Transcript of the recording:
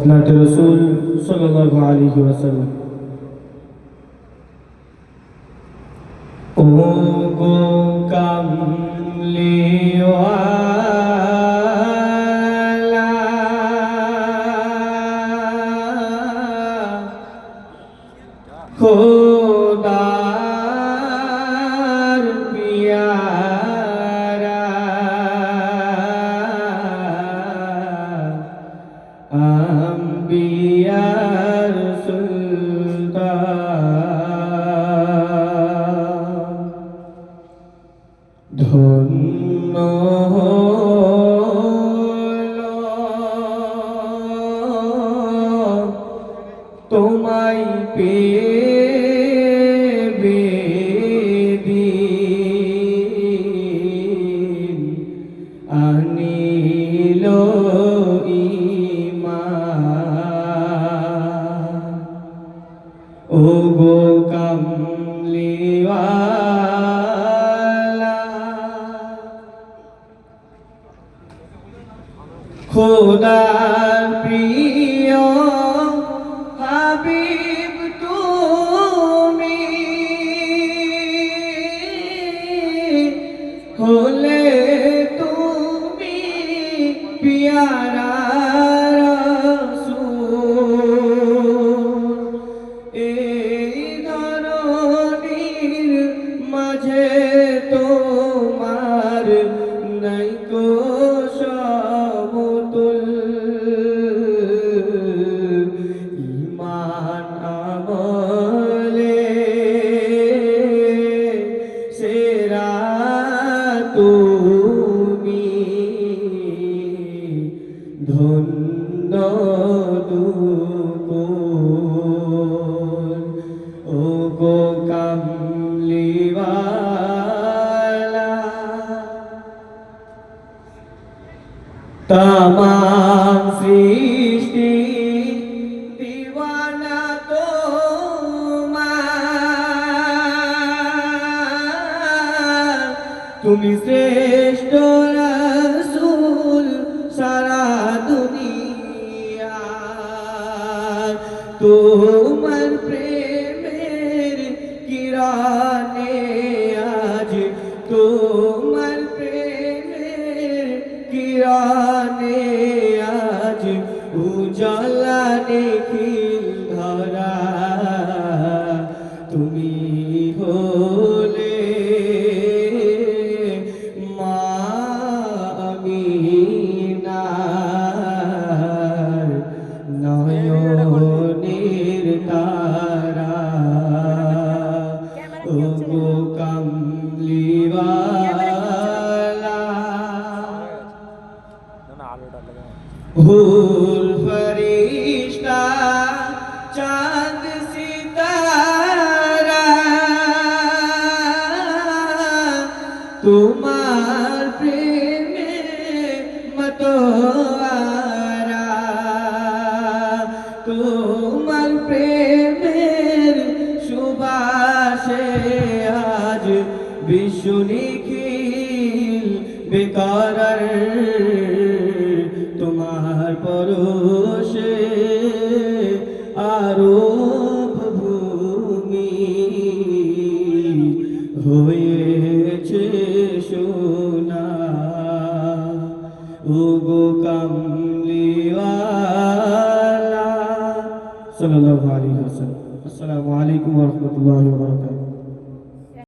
नात रसूल सल्लल्लाहु अलैहि वसल्लम। ओ गो कमलिवाला खुदार प्यारा अंबियार सुल्तान ধন্য হলো তোমায় পেয়ে বেদিন আনিল ঈমান। ও গো কামলিওয়ালা খোদার প্রিয় হাবিব তুমি হলে তুমি পিয়ারা রাসূল। এই ধরনীর মাঝে তোমার নাইকো সমতুল। ঈমান আমলে সেরা তুমি ধন্য দুকুল। ও গো কামলিওয়ালা तमाम सृष्टि दीवाना তোমার, তুমি শ্রেষ্ঠ রাসূল সারা দুনিয়া। তোমার প্রেমের কিরণে আজ তোমার প্রেমের কিরণে আজ উজালা নিখিল ধরা। তুমি হলে মা আমিনার নয়নের তারা। ও গো কামলিওয়ালা হুর ফরিশতা চাঁদ সিতারা তোমার প্রেমে মতোয়ারা। তোমার প্রেমের সুবাসে আজ বিশ্ব নিখিল বেকরার। তোমার পরশে আরব ভূমি হয়েছে সোনা। ও গো কামলিওয়ালা সাল্লাল্লাহু আলাইহি ওয়াসাল্লাম। আসসালামু আলাইকুম ওয়া রাহমাতুল্লাহি ওয়া বারাকাতুহু।